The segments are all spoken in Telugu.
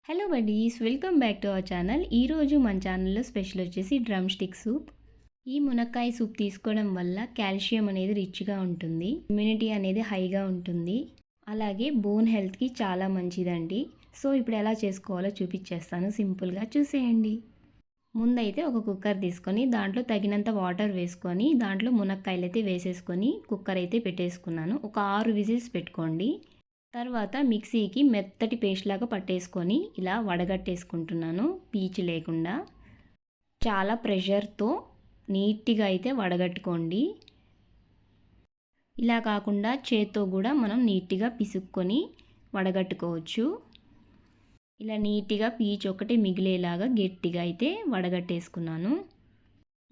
Hello buddies, welcome back to our channel. ఈరోజు మన ఛానల్లో స్పెషల్ వచ్చేసి డ్రమ్ స్టిక్ సూప్. ఈ మునక్కాయ సూప్ తీసుకోవడం వల్ల కాల్షియం అనేది రిచ్గా ఉంటుంది, ఇమ్యూనిటీ అనేది హైగా ఉంటుంది, అలాగే బోన్ హెల్త్కి చాలా మంచిదండి. సో ఇప్పుడు ఎలా చేసుకోవాలో చూపించేస్తాను, సింపుల్గా చూసేయండి. ముందైతే ఒక కుక్కర్ తీసుకొని దాంట్లో తగినంత వాటర్ వేసుకొని దాంట్లో మునక్కాయలు అయితే వేసేసుకొని కుక్కర్ అయితే పెట్టేసుకున్నాను. ఒక 6 విజిల్స్ పెట్టుకోండి. తర్వాత మిక్సీకి మెత్తటి పేస్ట్ లాగా పట్టేసుకొని ఇలా వడగట్టేసుకుంటున్నాను, పీచు లేకుండా. చాలా ప్రెషర్తో నీట్గా అయితే వడగట్టుకోండి. ఇలా కాకుండా చేత్తో కూడా మనం నీట్గా పిసుక్కొని వడగట్టుకోవచ్చు. ఇలా నీట్గా పీచు ఒకటి మిగిలేలాగా గట్టిగా అయితే వడగట్టేసుకున్నాను.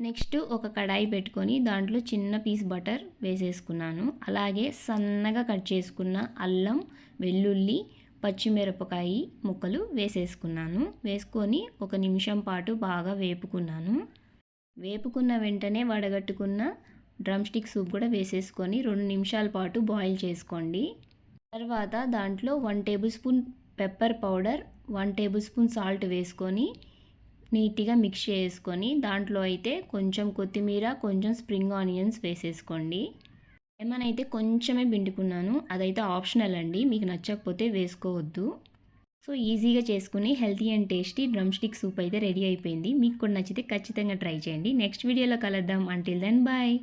నెక్స్ట్ ఒక కడాయి పెట్టుకొని దాంట్లో చిన్న పీస్ బటర్ వేసేసుకున్నాను. అలాగే సన్నగా కట్ చేసుకున్న అల్లం, వెల్లుల్లి, పచ్చిమిరపకాయ ముక్కలు వేసేసుకున్నాను. వేసుకొని 1 నిమిషం పాటు బాగా వేపుకున్నాను. వేపుకున్న వెంటనే వడగట్టుకున్న డ్రమ్ స్టిక్ సూప్ కూడా వేసేసుకొని 2 నిమిషాల పాటు బాయిల్ చేసుకోండి. తర్వాత దాంట్లో 1 table spoon pepper powder, 1 table spoon salt వేసుకొని నీట్గా మిక్స్ చేసుకొని దాంట్లో అయితే కొంచెం కొత్తిమీర, కొంచెం స్ప్రింగ్ ఆనియన్స్ వేసేసుకోండి. లెమన్ అయితే కొంచెమే పిండుకున్నాను, అదైతే ఆప్షనల్ అండి, మీకు నచ్చకపోతే వేసుకోవద్దు. సో ఈజీగా చేసుకుని healthy and tasty drum stick soup అయితే రెడీ అయిపోయింది. మీకు కూడా నచ్చితే ఖచ్చితంగా ట్రై చేయండి. నెక్స్ట్ వీడియోలో కలుద్దాం. Until then bye.